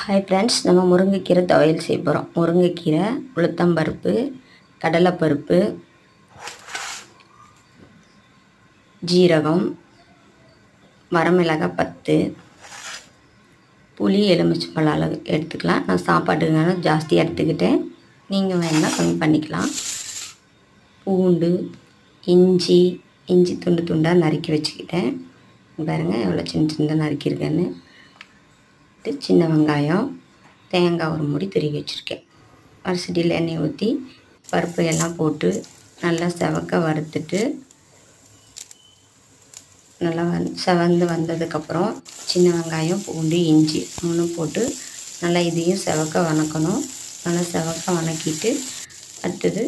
Hi friends, நம்ம முருங்கைக்கீரை துவையல் செய்ய போகிறோம். முருங்கைக்கீரை, உளுத்தம்பருப்பு, கடலைப்பருப்பு, ஜீரகம், வரமிளகாய் 10, புளி எலுமிச்சம்பழம் அளவு எடுத்துக்கலாம். நான் சாப்பாட்டுக்கான ஜாஸ்தியாக எடுத்துக்கிட்டேன், நீங்கள் வேணால் கம்மி பண்ணிக்கலாம். பூண்டு, இஞ்சி துண்டு துண்டாக நறுக்கி வச்சுக்கிட்டேன். பாருங்கள் எவ்வளோ சின்ன சின்னதாக நறுக்கியிருக்கேன்னு. சின்ன வெங்காயம், தேங்காய் ஒரு மூடி துருவி வச்சுருக்கேன். வரிசட்டியில் எண்ணெய் ஊற்றி பருப்பு எல்லாம் போட்டு நல்லா செவக்க வறுத்துட்டு நல்லா செவந்து வந்ததுக்கப்புறம் சின்ன வெங்காயம், பூண்டு, இஞ்சி 3 போட்டு நல்லா இதையும் செவக்க வணக்கணும். நல்லா செவக்க வணக்கிட்டு அடுத்தது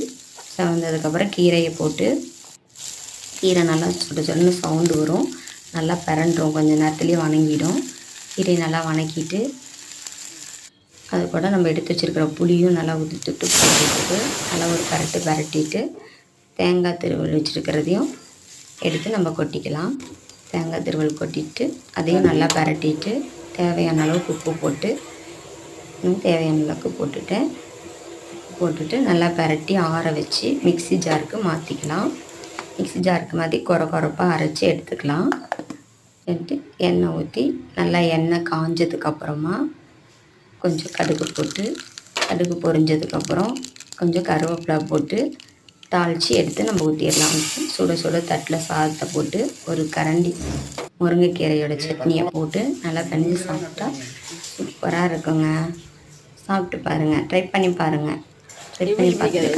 செவந்ததுக்கப்புறம் கீரையை போட்டு கீரை நல்லா சுட சுடன்னு சவுண்டு வரும். நல்லா பிரண்டுரும், கொஞ்சம் நேரத்துலேயே வணங்கிடும். கீரையை நல்லா வணக்கிட்டு அது கூட நம்ம எடுத்து வச்சுருக்கிற புளியும் நல்லா உதுத்துட்டு போட்டுட்டு நல்லா ஒரு பரட்டிட்டு தேங்காய் திருவல் வச்சுருக்கிறதையும் எடுத்து நம்ம கொட்டிக்கலாம். தேங்காய் திருவல் கொட்டிட்டு அதையும் நல்லா பரட்டிட்டு தேவையான அளவுக்கு உப்பு போட்டு தேவையான அளவுக்கு போட்டுட்டு நல்லா பரட்டி ஆற வச்சு மிக்ஸி ஜாருக்கு மாற்றிக்கலாம். மிக்ஸி ஜாருக்கு மாற்றி கொரப்பாக அரைச்சி எடுத்துக்கலாம். எடுத்து எண்ணெய் ஊற்றி நல்லா எண்ணெய் காஞ்சதுக்கப்புறமா கொஞ்சம் கடுகு போட்டு கடுகு பொரிஞ்சதுக்கப்புறம் கொஞ்சம் கருவேப்பிலை போட்டு தாளித்து எடுத்து நம்ம ஊற்றிடலாம். சுட சுட தட்டில் சாதத்தை போட்டு ஒரு கரண்டி முருங்கைக்கீரையோட சட்னியை போட்டு நல்லா கஞ்சி சாப்பிட்டா சூப்பராக இருக்குங்க. சாப்பிட்டு பாருங்கள், ட்ரை பண்ணி பாருங்கள். ட்ரை பண்ணி பார்த்துட்டு